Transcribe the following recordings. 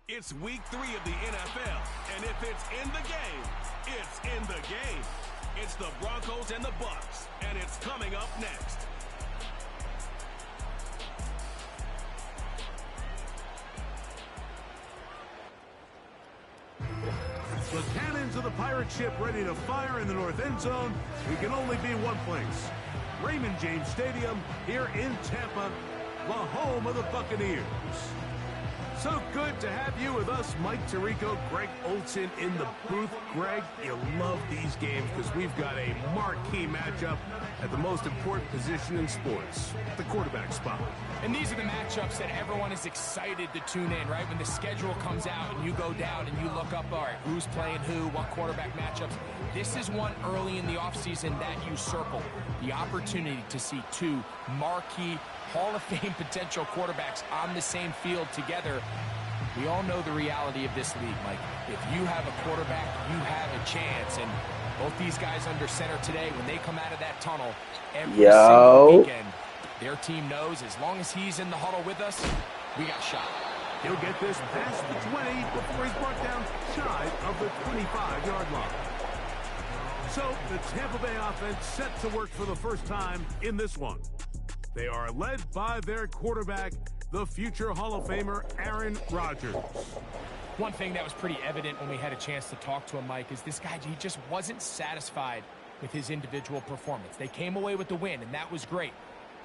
It's week 3 of the NFL, and if it's in the game, it's in the game. It's the Broncos and the Bucs, and it's coming up next. The cannons of the pirate ship ready to fire in the north end zone. We can only be one place. Raymond James Stadium here in Tampa, the home of the Buccaneers. So good to have you with us, Mike Tirico, Greg Olson in the booth. Greg, you love these games because we've got a marquee matchup at the most important position in sports, the quarterback spot. And these are the matchups that everyone is excited to tune in, right? When the schedule comes out and you go down and you look up, all right, who's playing who, what quarterback matchups. This is one early in the offseason that you circle. The opportunity to see two marquee Hall of Fame potential quarterbacks on the same field together. We all know the reality of this league, Mike. If you have a quarterback, you have a chance. And both these guys under center today, when they come out of that tunnel every single weekend, their team knows as long as he's in the huddle with us, we got shot. He'll get this past the 20 before he's brought down shy of the 25-yard line. So the Tampa Bay offense set to work for the first time in this one. They are led by their quarterback, the future Hall of Famer, Aaron Rodgers. One thing that was pretty evident when we had a chance to talk to him, Mike, is this guy, he just wasn't satisfied with his individual performance. They came away with the win, and that was great.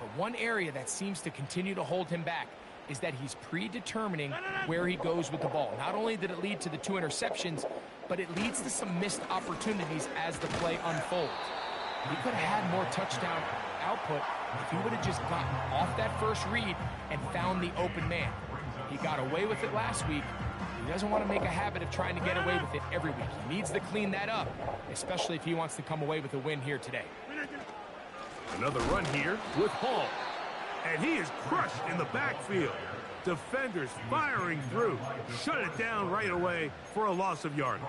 But one area that seems to continue to hold him back is that he's predetermining where he goes with the ball. Not only did it lead to the 2 interceptions, but it leads to some missed opportunities as the play unfolds. He could have had more touchdown output if he would have just gotten off that first read and found the open man. He got away with it last week. He doesn't want to make a habit of trying to get away with it every week. He needs to clean that up, especially if he wants to come away with a win here today. Another run here with Hall. And he is crushed in the backfield. Defenders firing through. Shut it down right away for a loss of yardage.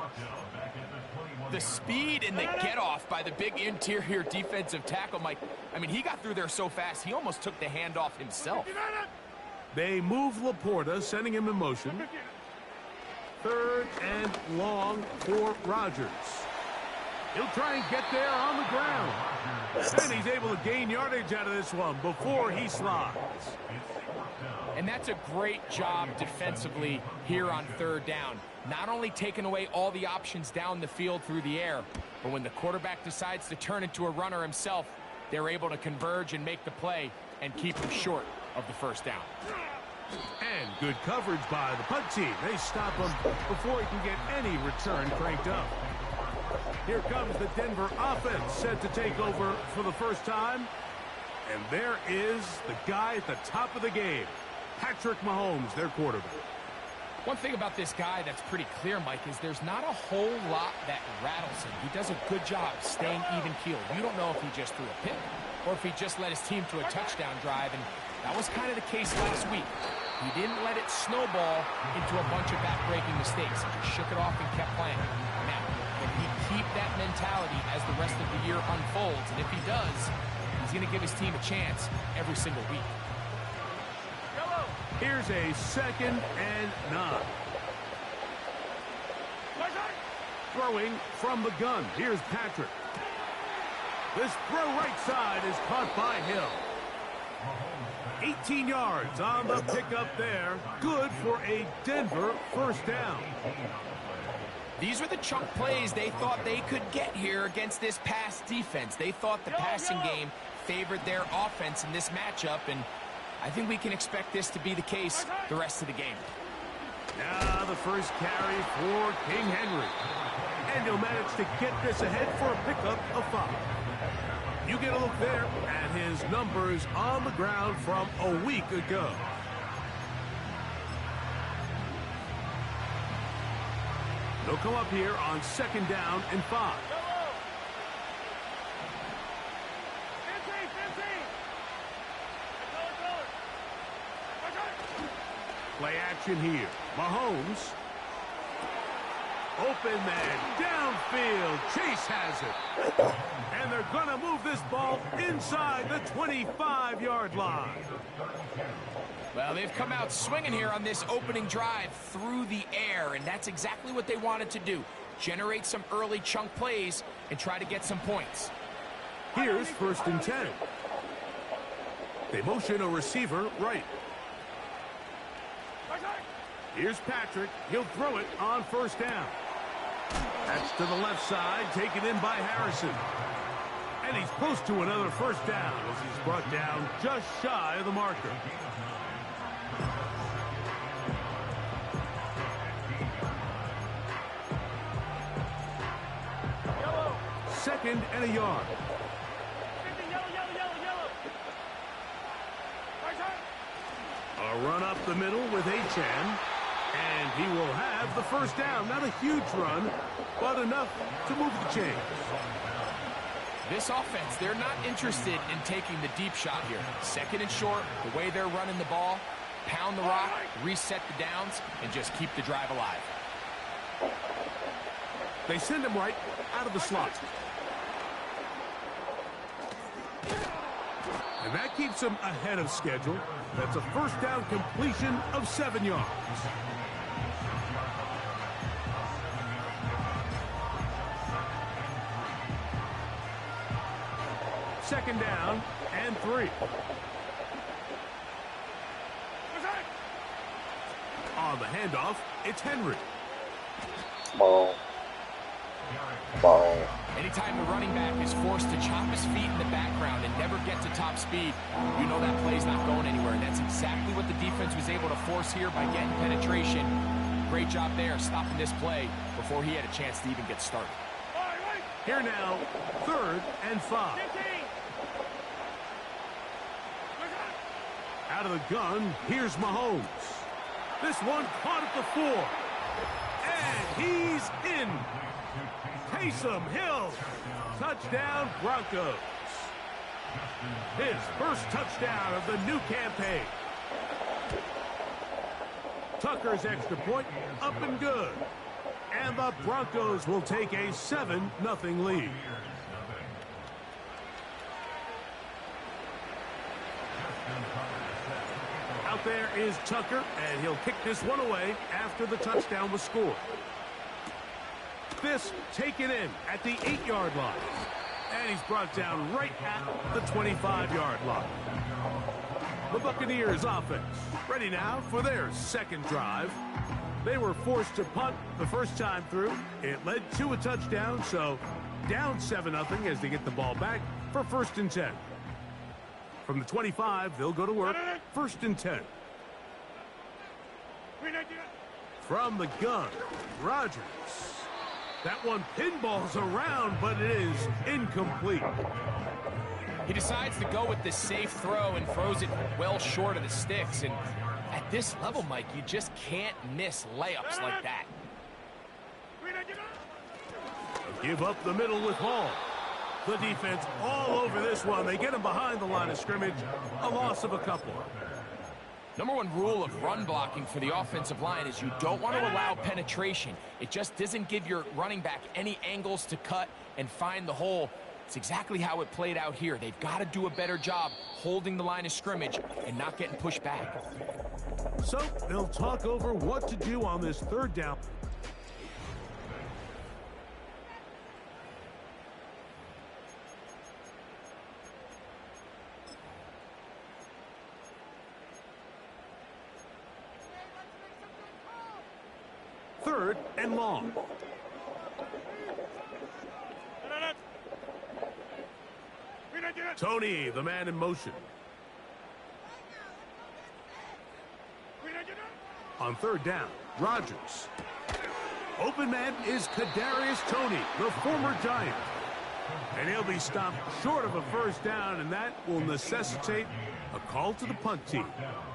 The speed and the get-off by the big interior defensive tackle, Mike. I mean, he got through there so fast, he almost took the handoff himself. They move Laporta, sending him in motion. 3rd and long for Rodgers. He'll try and get there on the ground. And he's able to gain yardage out of this one before he slides. And that's a great job defensively here on 3rd down. Not only taking away all the options down the field through the air, but when the quarterback decides to turn into a runner himself, they're able to converge and make the play and keep him short of the 1st down. And good coverage by the punt team. They stop him before he can get any return cranked up. Here comes the Denver offense set to take over for the first time. And there is the guy at the top of the game, Patrick Mahomes, their quarterback. One thing about this guy that's pretty clear, Mike, is there's not a whole lot that rattles him. He does a good job staying even-keeled. You don't know if he just threw a pick or if he just led his team to a touchdown drive, and that was kind of the case last week. He didn't let it snowball into a bunch of back-breaking mistakes. He just shook it off and kept playing. Now, can he keep that mentality as the rest of the year unfolds? And if he does, he's going to give his team a chance every single week. Here's a 2nd and 9. Throwing from the gun. Here's Patrick. This throw right side is caught by Hill. 18 yards on the pickup there. Good for a Denver 1st down. These were the chunk plays they thought they could get here against this pass defense. They thought the passing game favored their offense in this matchup, and I think we can expect this to be the case the rest of the game. Now the first carry for King Henry. And he'll manage to get this ahead for a pickup of 5. You get a look there at his numbers on the ground from a week ago. They'll come up here on 2nd down and 5. Play action here. Mahomes. Open man, downfield. Chase has it. And they're going to move this ball inside the 25-yard line. Well, they've come out swinging here on this opening drive through the air, and that's exactly what they wanted to do. Generate some early chunk plays and try to get some points. Here's 1st and 10. They motion a receiver right. Here's Patrick. He'll throw it on 1st down. That's to the left side, taken in by Harrison. And he's close to another 1st down as he's brought down just shy of the marker. Second and a yard. A run up the middle with Achan. And he will have the 1st down. Not a huge run, but enough to move the chains. This offense, they're not interested in taking the deep shot here. 2nd and short, the way they're running the ball, pound the rock, reset the downs, and just keep the drive alive. They send him right out of the slot. And that keeps him ahead of schedule. That's a 1st down completion of 7 yards. Second down and 3. On the handoff, it's Henry. Ball. Ball. Anytime the running back is forced to chop his feet in the background and never get to top speed, you know that play's not going anywhere. And that's exactly what the defense was able to force here by getting penetration. Great job there, stopping this play before he had a chance to even get started. Here now, 3rd and 5. Out of the gun, here's Mahomes. This one caught at the 4. And he's in. Taysom Hill. Touchdown, Broncos. His 1st touchdown of the new campaign. Tucker's extra point, up and good. And the Broncos will take a 7-0 lead. Out there is Tucker, and he'll kick this one away after the touchdown was scored. This taken in at the 8-yard line. And he's brought down right at the 25-yard line. The Buccaneers offense ready now for their 2nd drive. They were forced to punt the 1st time through. It led to a touchdown, so down 7-0 as they get the ball back for 1st and 10. From the 25, they'll go to work. 1st and 10. From the gun, Rodgers. That one pinballs around, but it is incomplete. He decides to go with the safe throw and throws it well short of the sticks. And at this level, Mike, you just can't miss layups like that. Give up the middle with Hall. The defense all over this one. They get him behind the line of scrimmage. A loss of a couple. Number 1 rule of run blocking for the offensive line is you don't want to allow penetration. It just doesn't give your running back any angles to cut and find the hole. It's exactly how it played out here. They've got to do a better job holding the line of scrimmage and not getting pushed back. So they'll talk over what to do on this 3rd down. Third and long. Tony, the man in motion. On 3rd down, Rodgers. Open man is Kadarius Toney, the former Giant. And he'll be stopped short of a 1st down, and that will necessitate a call to the punt team.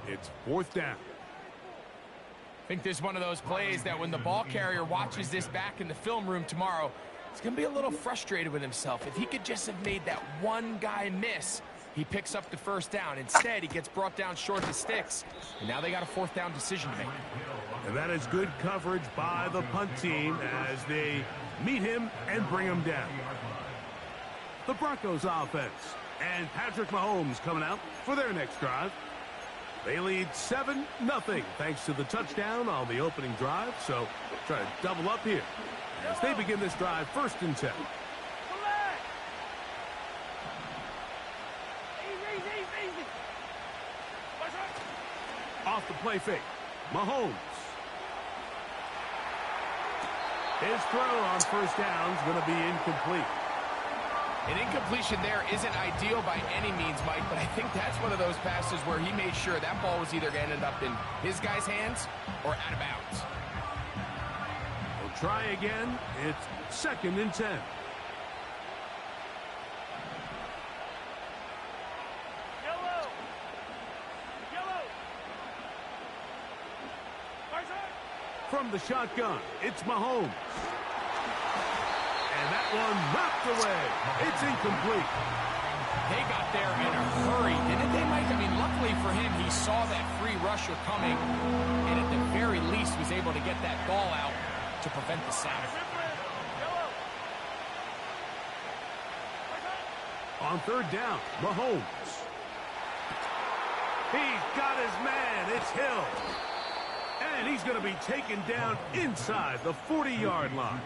It's 4th down. I think this is one of those plays that when the ball carrier watches this back in the film room tomorrow, he's going to be a little frustrated with himself. If he could just have made that one guy miss, He picks up the first down. Instead, he gets brought down short of the sticks. And now they got a fourth down decision to make. And that is good coverage by the punt team as they meet him and bring him down. The Broncos offense and Patrick Mahomes coming out for their next drive. They lead 7-0 thanks to the touchdown on the opening drive. So try to double up here as they begin this drive 1st and 10. Off the play fake. Mahomes. His throw on first down is going to be incomplete. An incompletion there isn't ideal by any means, Mike, but I think that's one of those passes where he made sure that ball was either going to end up in his guy's hands or out of bounds. We'll try again. It's 2nd and 10. From the shotgun, it's Mahomes. And that one knocked away. It's incomplete. They got there in a hurry, didn't they, Mike? I mean, luckily for him, he saw that free rusher coming, and at the very least was able to get that ball out to prevent the sack. On 3rd down, Mahomes. He's got his man. It's Hill. And he's going to be taken down inside the 40-yard line.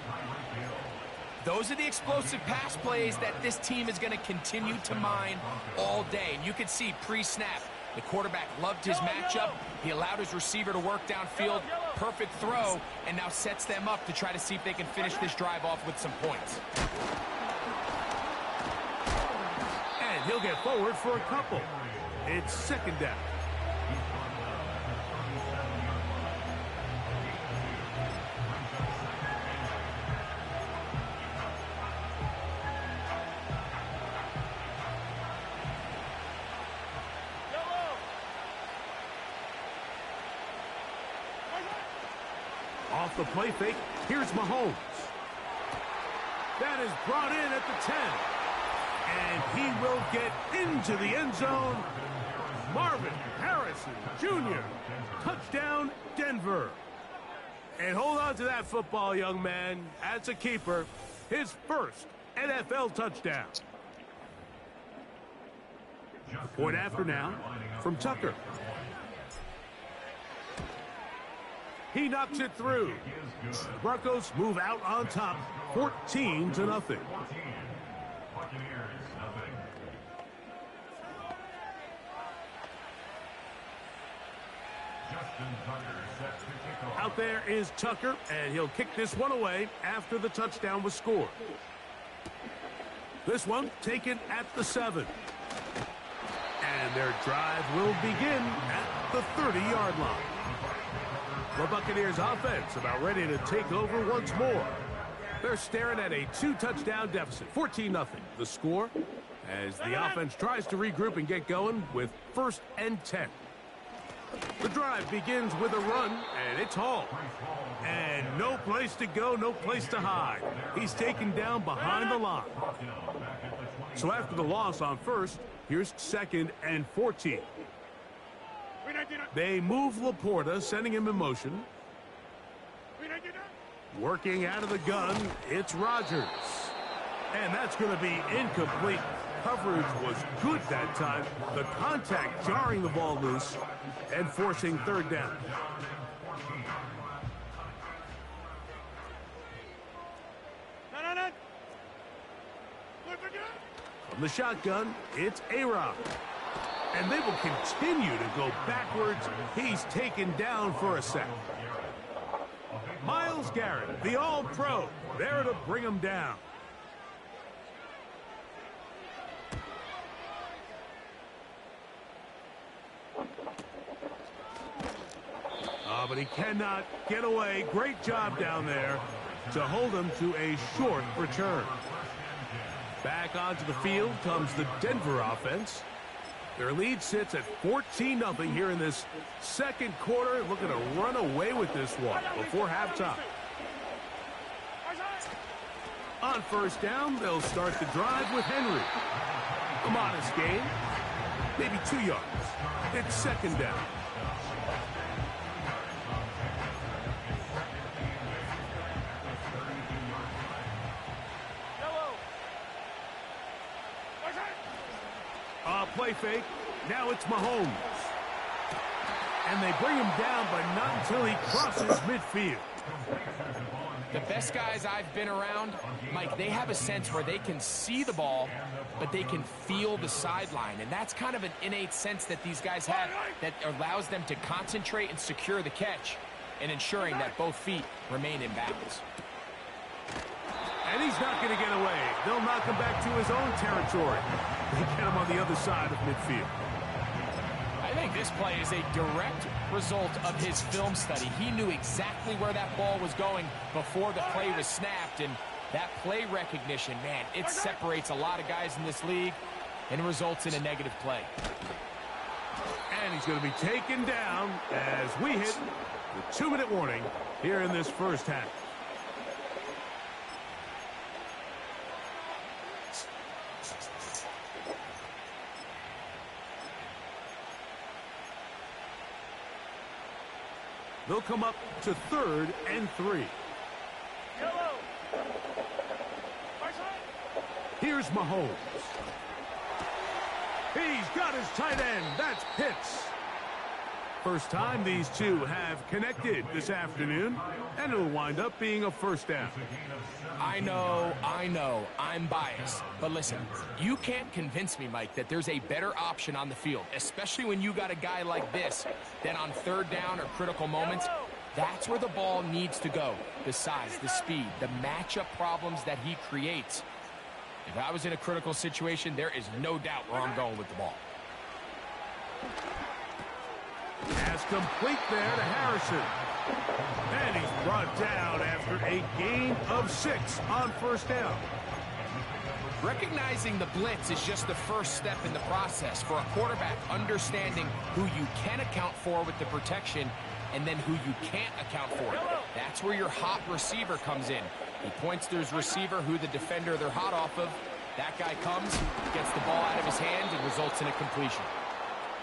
Those are the explosive pass plays that this team is going to continue to mine all day. And you can see pre-snap, the quarterback loved his matchup. He allowed his receiver to work downfield. Perfect throw, and now sets them up to try to see if they can finish this drive off with some points. And he'll get forward for a couple. It's 2nd down. Off the play fake, here's Mahomes. That is brought in at the 10. And he will get into the end zone. Marvin Harrison Jr. Touchdown, Denver. And hold on to that football, young man. As a keeper, his first NFL touchdown. Point after now from Tucker. He knocks it through. The Broncos move out on top, 14-0. Out there is Tucker, and he'll kick this one away after the touchdown was scored. This one taken at the 7. And their drive will begin at the 30-yard line. The Buccaneers offense about ready to take over once more. They're staring at a 2-touchdown deficit, 14-0. The score as the offense tries to regroup and get going with 1st and 10. The drive begins with a run, and it's Hall. And no place to go, no place to hide. He's taken down behind the line. So after the loss on 1st, here's 2nd and 14. They move Laporta, sending him in motion. Working out of the gun, it's Rodgers. And that's going to be incomplete. Coverage was good that time. The contact jarring the ball loose and forcing 3rd down. From the shotgun, it's A-Rob. And they will continue to go backwards. He's taken down for a sack. Myles Garrett, the All-Pro, there to bring him down. But he cannot get away. Great job down there to hold him to a short return. Back onto the field comes the Denver offense. Their lead sits at 14-0 here in this 2nd quarter. Looking to run away with this one before halftime. On 1st down, they'll start the drive with Henry. A modest gain. maybe 2 yards. It's second down. Play fake. Now it's Mahomes. And they bring him down, but not until he crosses midfield. The best guys I've been around, Mike, they have a sense where they can see the ball, but they can feel the sideline. And that's kind of an innate sense that these guys have that allows them to concentrate and secure the catch and ensuring that both feet remain in bounds. And he's not going to get away. They'll knock him back to his own territory. They get him on the other side of midfield. I think this play is a direct result of his film study. He knew exactly where that ball was going before the play was snapped, and that play recognition, man, it separates a lot of guys in this league and results in a negative play. And he's going to be taken down as we hit the 2-minute warning here in this first half. They'll come up to 3rd and 3. Here's Mahomes. He's got his tight end. That's Pitts. First time these two have connected this afternoon, and it'll wind up being a first down. I know, I'm biased. But listen, you can't convince me, Mike, that there's a better option on the field, especially when you got a guy like this, than on 3rd down or critical moments. That's where the ball needs to go. The size, the speed, the matchup problems that he creates. If I was in a critical situation, there is no doubt where I'm going with the ball. Pass complete there to Harrison. And he's brought down after a gain of 6 on 1st down. Recognizing the blitz is just the first step in the process for a quarterback understanding who you can account for with the protection and then who you can't account for. That's where your hot receiver comes in. He points to his receiver who the defender they're hot off of. That guy comes, gets the ball out of his hand, and results in a completion.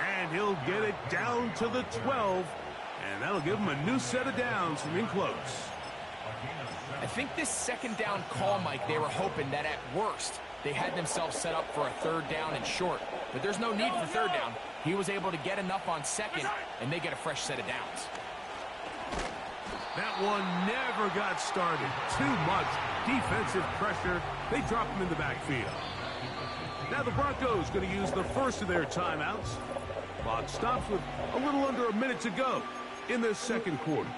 And he'll get it down to the 12. And that'll give him a new set of downs from in close. I think this 2nd down call, Mike, they were hoping that at worst they had themselves set up for a 3rd down and short. But there's no need for 3rd down. He was able to get enough on 2nd, and they get a fresh set of downs. That one never got started. Too much defensive pressure. They drop him in the backfield. Now the Broncos going to use the first of their timeouts. Clock stops with a little under a minute to go in this 2nd quarter.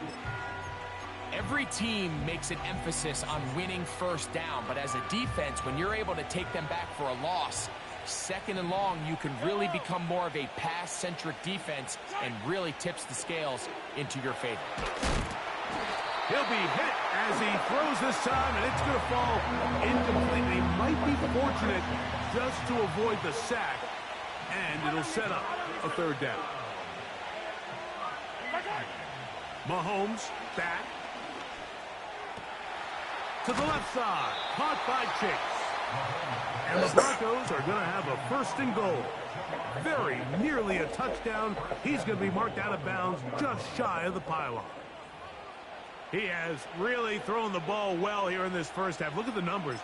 Every team makes an emphasis on winning 1st down, but as a defense, when you're able to take them back for a loss, 2nd and long, you can really become more of a pass-centric defense and really tips the scales into your favor. He'll be hit as he throws this time, and it's going to fall incomplete. He might be fortunate just to avoid the sack, and it'll set up a 3rd down. Mahomes back to the left side, caught by Chase. And the Broncos are going to have a 1st and goal. Very nearly a touchdown. He's going to be marked out of bounds just shy of the pylon. He has really thrown the ball well here in this first half. Look at the numbers.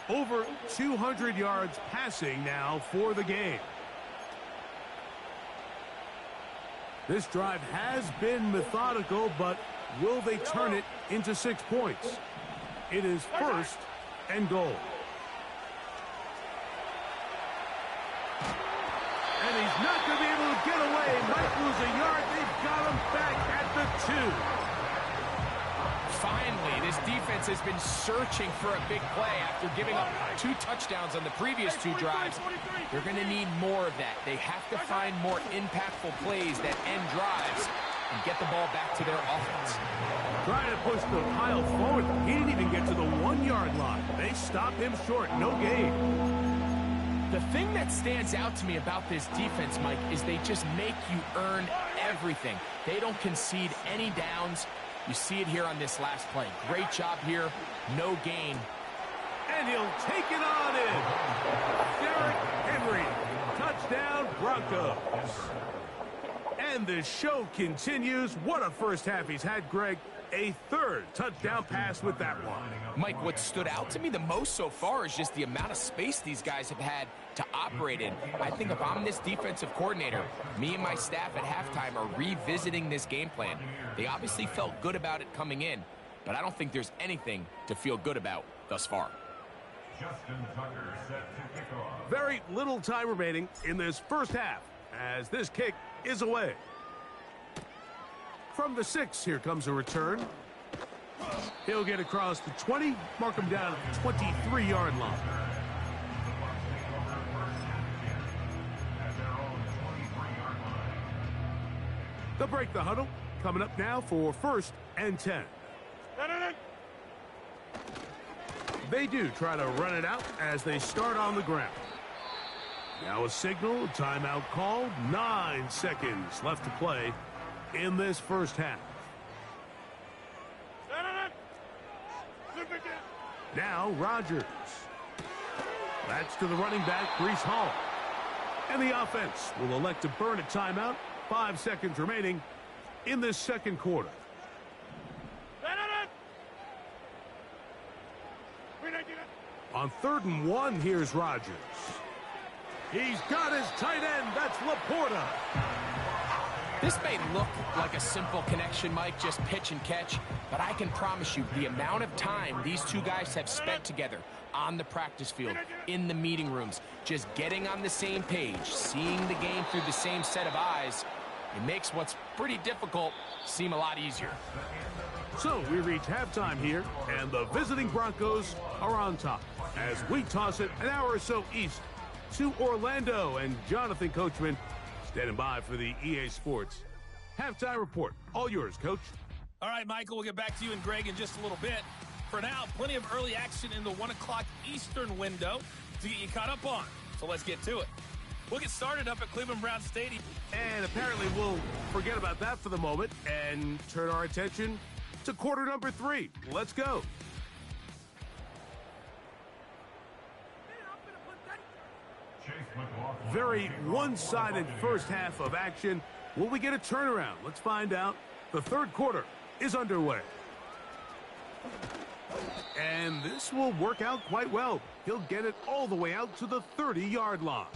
Over 200 yards passing now for the game. This drive has been methodical, but will they turn it into 6 points? It is 1st and goal. And he's not going to be able to get away. Might lose a yard. They've got him back at the 2. Finally, this defense has been searching for a big play after giving up 2 touchdowns on the previous 2 drives. They're going to need more of that. They have to find more impactful plays that end drives and get the ball back to their offense. Trying to push the pile forward. He didn't even get to the 1-yard line. They stop him short. No gain. The thing that stands out to me about this defense, Mike, is they just make you earn everything. They don't concede any downs. You see it here on this last play. Great job here. No gain. And he'll take it on in. Derrick Henry. Touchdown. First down, Broncos. And the show continues. What a first half he's had, Greg. A third touchdown pass with that one. Mike, what stood out to me the most so far is just the amount of space these guys have had to operate in. I think if I'm this defensive coordinator, me and my staff at halftime are revisiting this game plan. They obviously felt good about it coming in, but I don't think there's anything to feel good about thus far. Very little time remaining in this first half as this kick is away. From the 6, here comes a return. He'll get across the 20, mark him down at the 23-yard line. They'll break the huddle. Coming up now for 1st and 10. They do try to run it out as they start on the ground. Now a signal, timeout called. 9 seconds left to play in this first half. Now Rodgers. That's to the running back, Breece Hall. And the offense will elect to burn a timeout. 5 seconds remaining in this second quarter. On 3rd and 1, here's Rodgers. He's got his tight end. That's Laporta. This may look like a simple connection, Mike, just pitch and catch, but I can promise you the amount of time these two guys have spent together on the practice field, in the meeting rooms, just getting on the same page, seeing the game through the same set of eyes, it makes what's pretty difficult seem a lot easier. So we reach halftime here, and the visiting Broncos are on top as we toss it an hour or so east to Orlando, and Jonathan Coachman standing by for the EA Sports halftime report. All yours, Coach. All right, Michael, we'll get back to you and Greg in just a little bit. For now, plenty of early action in the 1 o'clock Eastern window to get you caught up on. So let's get to it. We'll get started up at Cleveland Browns Stadium. And apparently we'll forget about that for the moment and turn our attention to quarter number 3. Let's go. Very one-sided first half of action. Will we get a turnaround? Let's find out. The third quarter is underway. And this will work out quite well. He'll get it all the way out to the 30-yard line.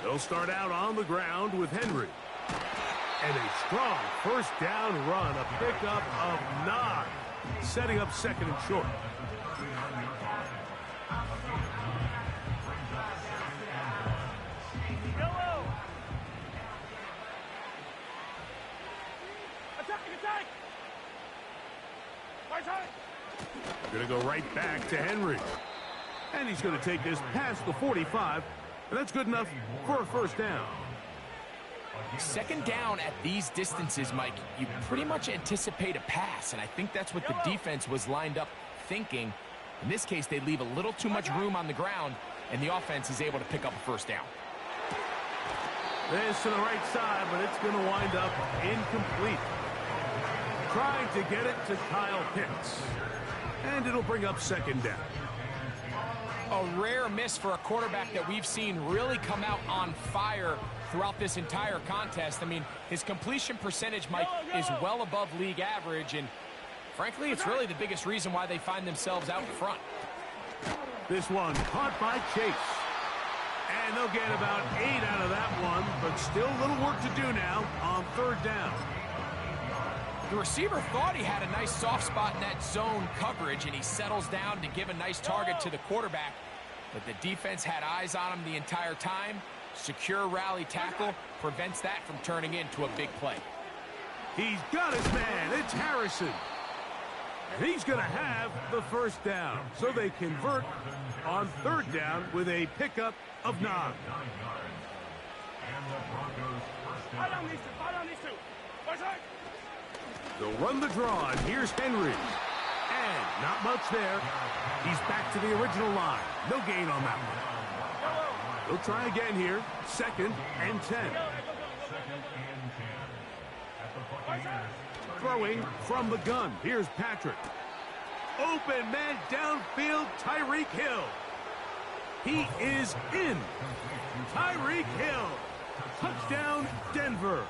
They'll start out on the ground with Henry. And a strong first down run, a pickup of 9, setting up 2nd and short. Going to go right back to Henry. And he's going to take this past the 45. And that's good enough for a first down. 2nd down at these distances, Mike, you pretty much anticipate a pass, and I think that's what the defense was lined up thinking. In this case, they leave a little too much room on the ground, and the offense is able to pick up a first down. This to the right side, but it's going to wind up incomplete. Trying to get it to Kyle Pitts. And it'll bring up 2nd down. A rare miss for a quarterback that we've seen really come out on fire throughout this entire contest. I mean, his completion percentage, Mike, is well above league average, and frankly, it's really the biggest reason why they find themselves out in front. This one caught by Chase. And they'll get about 8 out of that one, but still a little work to do now on 3rd down. The receiver thought he had a nice soft spot in that zone coverage, and he settles down to give a nice target to the quarterback. But the defense had eyes on him the entire time. Secure rally tackle prevents that from turning into a big play. He's got his man. It's Harrison. And he's going to have the first down. So they convert on 3rd down with a pickup of 9. They'll run the draw, and here's Henry. And Not much there. He's back to the original line. No gain on that one. He'll try again here. 2nd and 10. Throwing from the gun. Here's Patrick. Open man downfield, Tyreek Hill. He is in. Tyreek Hill. Touchdown, Denver.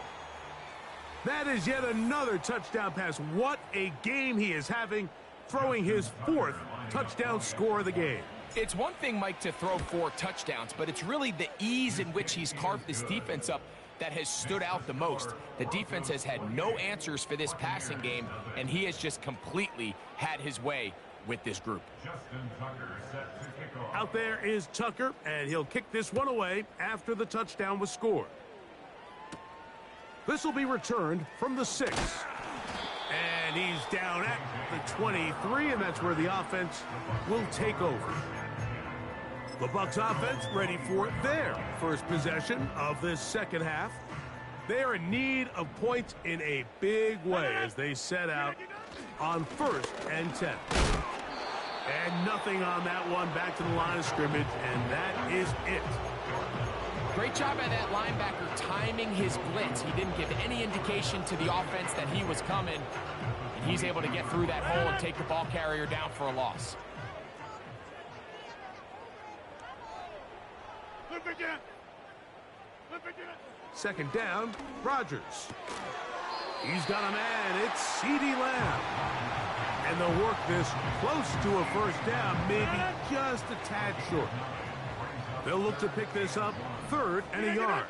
That is yet another touchdown pass. What a game he is having, throwing his 4th touchdown score of the game. It's one thing, Mike, to throw 4 touchdowns, but it's really the ease in which he's carved this defense up that has stood out the most. The defense has had no answers for this passing game, and he has just completely had his way with this group. Out there is Tucker, and he'll kick this one away after the touchdown was scored. This will be returned from the 6. And he's down at the 23, and that's where the offense will take over. The Bucs offense ready for their first possession of this second half. They are in need of points in a big way as they set out on 1st and 10. And nothing on that one, back to the line of scrimmage, and that is it. Great job by that linebacker timing his blitz. He didn't give any indication to the offense that he was coming, and he's able to get through that hole and take the ball carrier down for a loss. Second down, Rodgers. He's got a man. It's CeeDee Lamb. And they'll work this close to a first down, maybe just a tad short. They'll look to pick this up 3rd and a yard.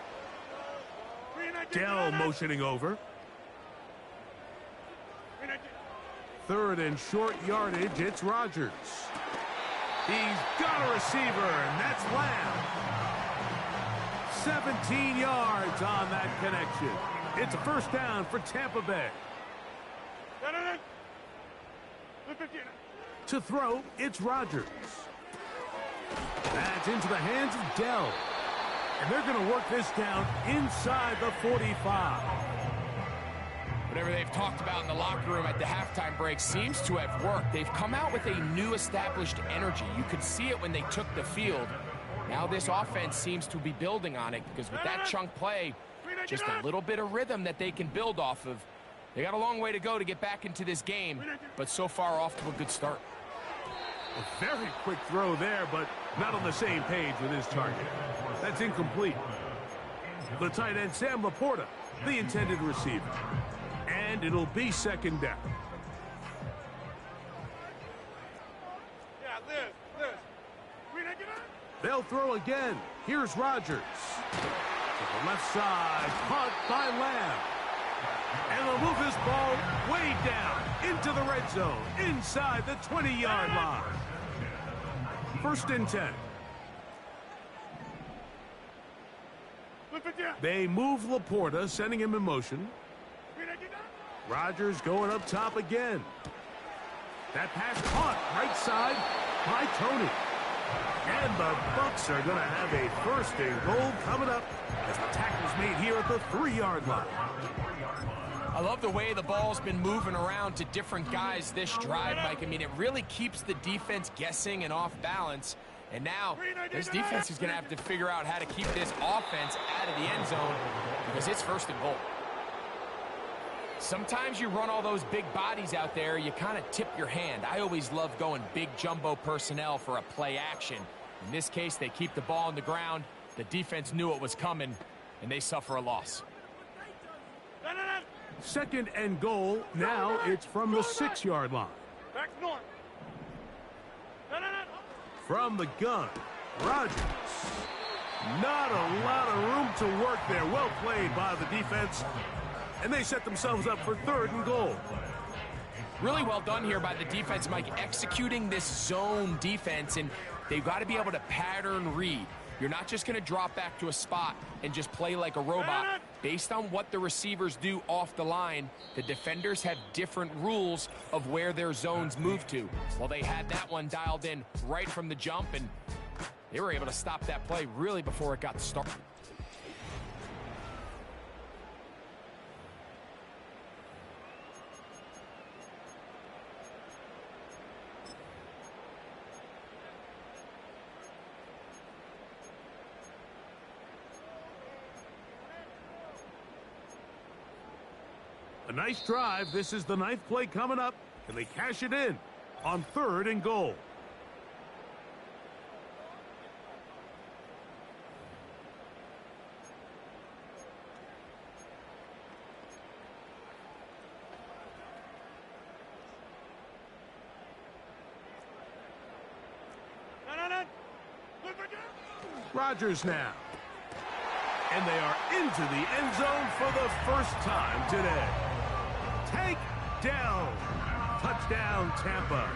Dell motioning over. 3rd and short yardage, it's Rodgers. He's got a receiver, and that's Lamb. 17 yards on that connection. It's a first down for Tampa Bay. To throw, it's Rodgers. That's into the hands of Dell. And they're going to work this down inside the 45. Whatever they've talked about in the locker room at the halftime break seems to have worked. They've come out with a new established energy. You could see it when they took the field. Now this offense seems to be building on it because with that chunk play, just a little bit of rhythm that they can build off of. They got a long way to go to get back into this game, but so far off to a good start. A very quick throw there, but not on the same page with his target. That's incomplete. The tight end, Sam Laporta, the intended receiver. And it'll be 2nd down. They'll throw again. Here's Rodgers. To the left side, caught by Lamb. And they'll move this ball way down into the red zone, inside the 20-yard line. 1st and 10. They move Laporta, sending him in motion. Rodgers going up top again. That pass caught right side by Tony. And the Bucs are going to have a 1st and goal coming up as the tackle's made here at the 3-yard line. I love the way the ball's been moving around to different guys this drive, Mike. I mean, it really keeps the defense guessing and off balance. And now this defense is going to have to figure out how to keep this offense out of the end zone because it's 1st and goal. Sometimes you run all those big bodies out there, you kind of tip your hand. I always love going big jumbo personnel for a play action. In this case, they keep the ball on the ground. The defense knew it was coming, and they suffer a loss. 2nd and goal. Now it's from the 6-yard line. From the gun, Rodgers. Not a lot of room to work there. Well played by the defense. And they set themselves up for 3rd and goal. Really well done here by the defense, Mike, executing this zone defense, and they've got to be able to pattern read. You're not just going to drop back to a spot and just play like a robot. Based on what the receivers do off the line, the defenders have different rules of where their zones move to. Well, they had that one dialed in right from the jump, and they were able to stop that play really before it got started. A nice drive. This is the 9th play coming up. Can they cash it in on 3rd and goal? Rodgers now. And they are into the end zone for the first time today. Tank down. Touchdown, Tampa.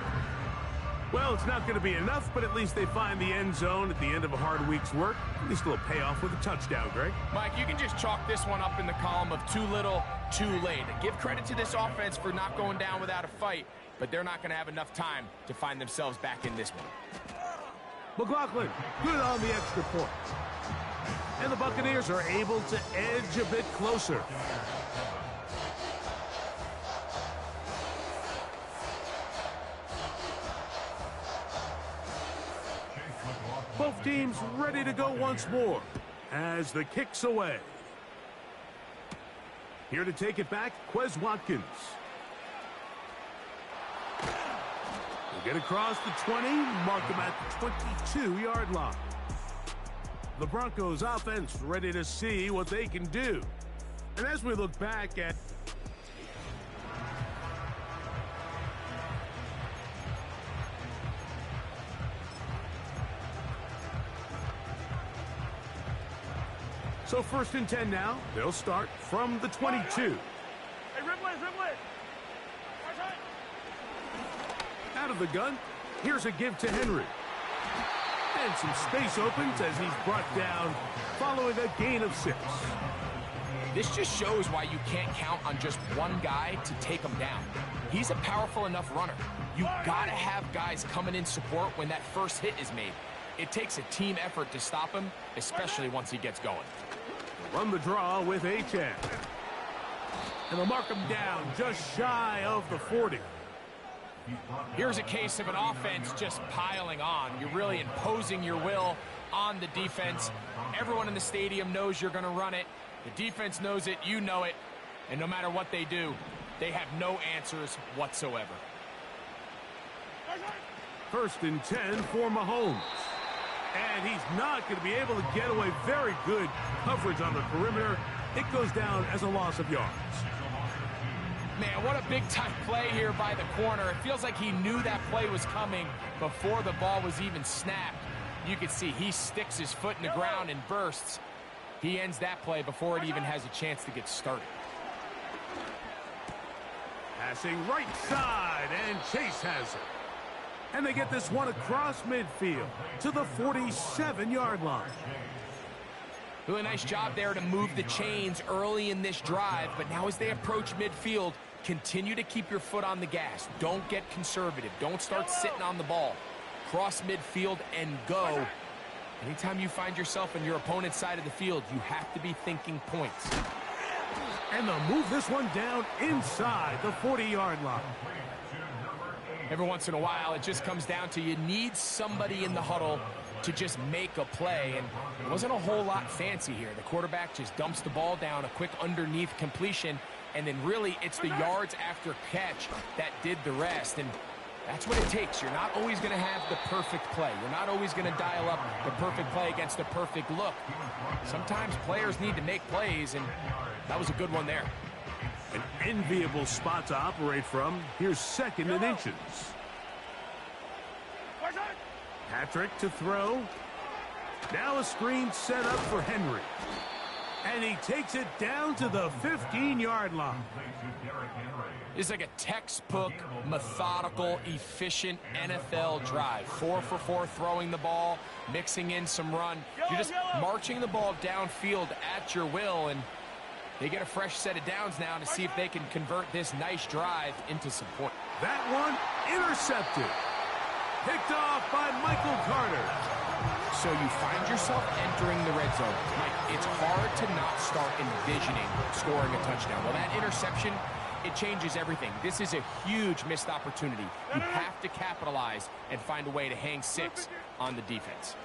Well, it's not going to be enough, but at least they find the end zone at the end of a hard week's work. At least a little payoff with a touchdown, Greg. Mike, you can just chalk this one up in the column of too little, too late. Give credit to this offense for not going down without a fight, but they're not going to have enough time to find themselves back in this one. McLaughlin, good on the extra point. And the Buccaneers are able to edge a bit closer. Both teams ready to go once more as the kick's away. Here to take it back, Quez Watkins. Get across the 20, mark them at the 22-yard line. The Broncos offense ready to see what they can do. And as we look back at so 1st and 10 now. They'll start from the 22. Hey, Ripley. Out of the gun, here's a give to Henry. And some space opens as he's brought down following a gain of 6. This just shows why you can't count on just one guy to take him down. He's a powerful enough runner. You gotta have guys coming in support when that first hit is made. It takes a team effort to stop him, especially once he gets going. Run the draw with Achane. And they'll mark him down just shy of the 40. Here's a case of an offense just piling on. You're really imposing your will on the defense. Everyone in the stadium knows you're going to run it. The defense knows it, you know it. And no matter what they do, they have no answers whatsoever. 1st and 10 for Mahomes. And he's not going to be able to get away. Very good coverage on the perimeter. It goes down as a loss of yards. Man, what a big-time play here by the corner. It feels like he knew that play was coming before the ball was even snapped. You can see he sticks his foot in the ground and bursts. He ends that play before it even has a chance to get started. Passing right side, and Chase has it. And they get this one across midfield to the 47-yard line. Really nice job there to move the chains early in this drive, but now as they approach midfield, continue to keep your foot on the gas. Don't get conservative. Don't start sitting on the ball. Cross midfield and go. Anytime you find yourself on your opponent's side of the field, you have to be thinking points. And they'll move this one down inside the 40-yard line. Every once in a while, it just comes down to you need somebody in the huddle to just make a play, and it wasn't a whole lot fancy here. The quarterback just dumps the ball down, a quick underneath completion, and then really it's the yards after catch that did the rest, and that's what it takes. You're not always going to have the perfect play. You're not always going to dial up the perfect play against the perfect look. Sometimes players need to make plays, and that was a good one there. An enviable spot to operate from. Here's 2nd and inches. Patrick to throw. Now a screen set up for Henry. And he takes it down to the 15-yard line. It's like a textbook, methodical, efficient NFL drive. 4 for 4 throwing the ball, mixing in some run. You're just marching the ball downfield at your will, and they get a fresh set of downs now to see if they can convert this nice drive into some points. That one intercepted. Picked off by Michael Carter. So you find yourself entering the red zone. Mike, it's hard to not start envisioning scoring a touchdown. Well, that interception, it changes everything. This is a huge missed opportunity. You have to capitalize and find a way to hang 6 on the defense.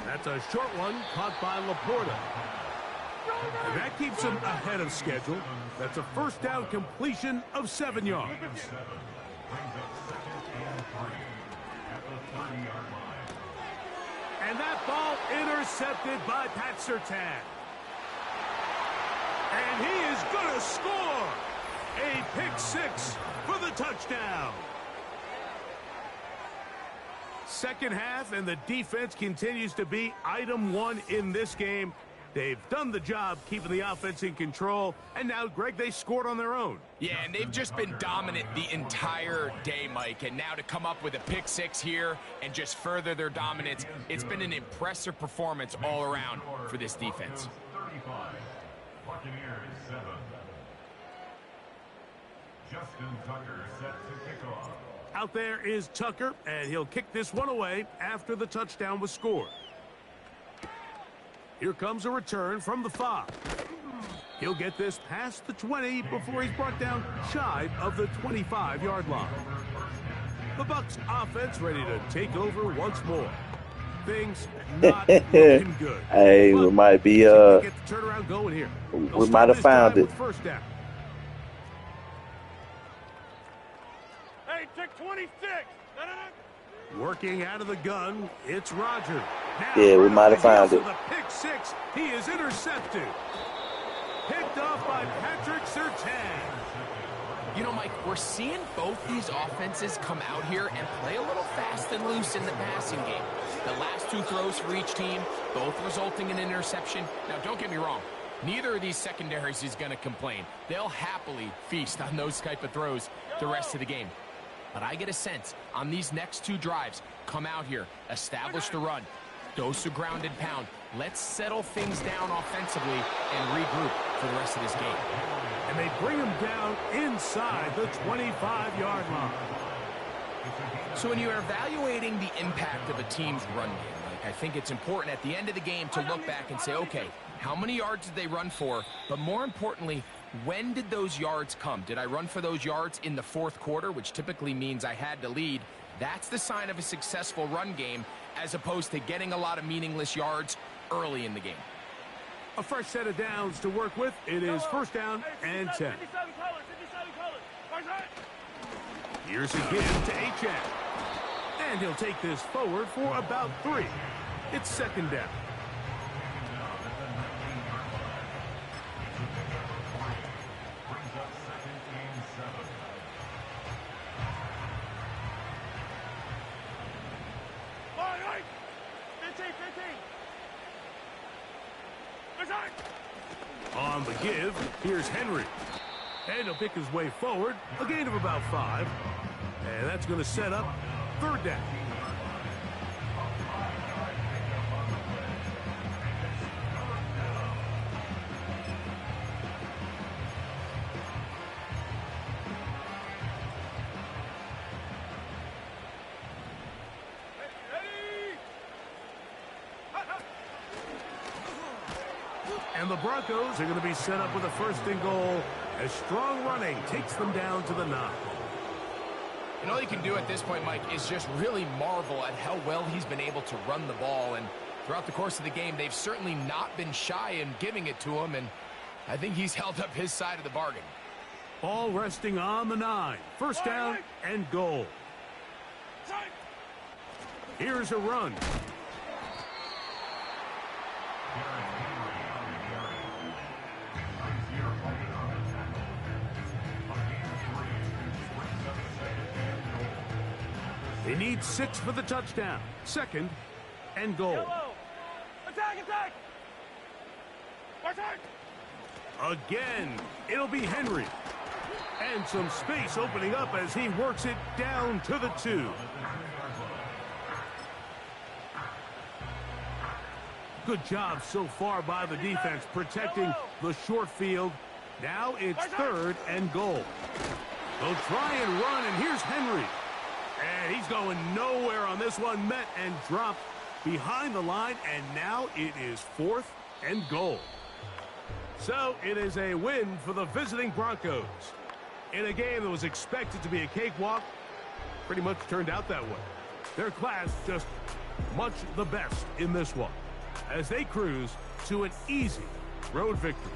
That's a short one caught by Laporta. And that keeps him ahead of schedule. That's a first down completion of 7 yards. And that ball intercepted by Pat Surtain. And he is going to score a pick six for the touchdown. Second half, and the defense continues to be item one in this game. They've done the job keeping the offense in control, and now, Greg, they scored on their own. Yeah, and they've just been dominant the entire day, Mike, and now to come up with a pick six here and just further their dominance, it's been an impressive performance all around for this defense. 35, Buccaneers 7. Justin Tucker set to kick off. Out there is Tucker, and he'll kick this one away after the touchdown was scored. Here comes a return from the 5. He'll get this past the 20 before he's brought down shy of the 25-yard line. The Bucs offense ready to take over once more. Things not looking good. Hey, we might be get the turnaround going here. We might have found it. First down. Hey, check 26. Working out of the gun, it's Roger. Now, yeah, we might have found it. The pick six, he is intercepted. Picked off by Patrick Surtain. You know, Mike, we're seeing both these offenses come out here and play a little fast and loose in the passing game. The last 2 throws for each team, both resulting in an interception. Now, don't get me wrong. Neither of these secondaries is going to complain. They'll happily feast on those type of throws the rest of the game. But I get a sense on these next 2 drives, come out here, establish the run, dose of ground and pound. Let's settle things down offensively and regroup for the rest of this game. And they bring him down inside the 25-yard line. So when you're evaluating the impact of a team's run game, I think it's important at the end of the game to look back and say, okay, how many yards did they run for? But more importantly, when did those yards come? Did I run for those yards in the 4th quarter, which typically means I had to lead? That's the sign of a successful run game, as opposed to getting a lot of meaningless yards early in the game. A fresh set of downs to work with. It is first down and 10. Here's again to H.N. And he'll take this forward for about 3. It's second down. On the give, here's Henry. And he'll pick his way forward, a gain of about 5. And that's going to set up third down. And the Broncos are going to be set up with a first and goal as strong running takes them down to the 9. And all you can do at this point, Mike, is just really marvel at how well he's been able to run the ball. And throughout the course of the game, they've certainly not been shy in giving it to him. And I think he's held up his side of the bargain. Ball resting on the 9. First down and goal. Here's a run. They need 6 for the touchdown. Second and goal. Attack! Again, it'll be Henry. And some space opening up as he works it down to the 2. Good job so far by the defense protecting the short field. Now it's third and goal. They'll try and run, and here's Henry. And he's going nowhere on this one. Met and dropped behind the line, and now it is 4th and goal. So it is a win for the visiting Broncos. In a game that was expected to be a cakewalk, pretty much turned out that way. Their class just much the best in this one, as they cruise to an easy road victory.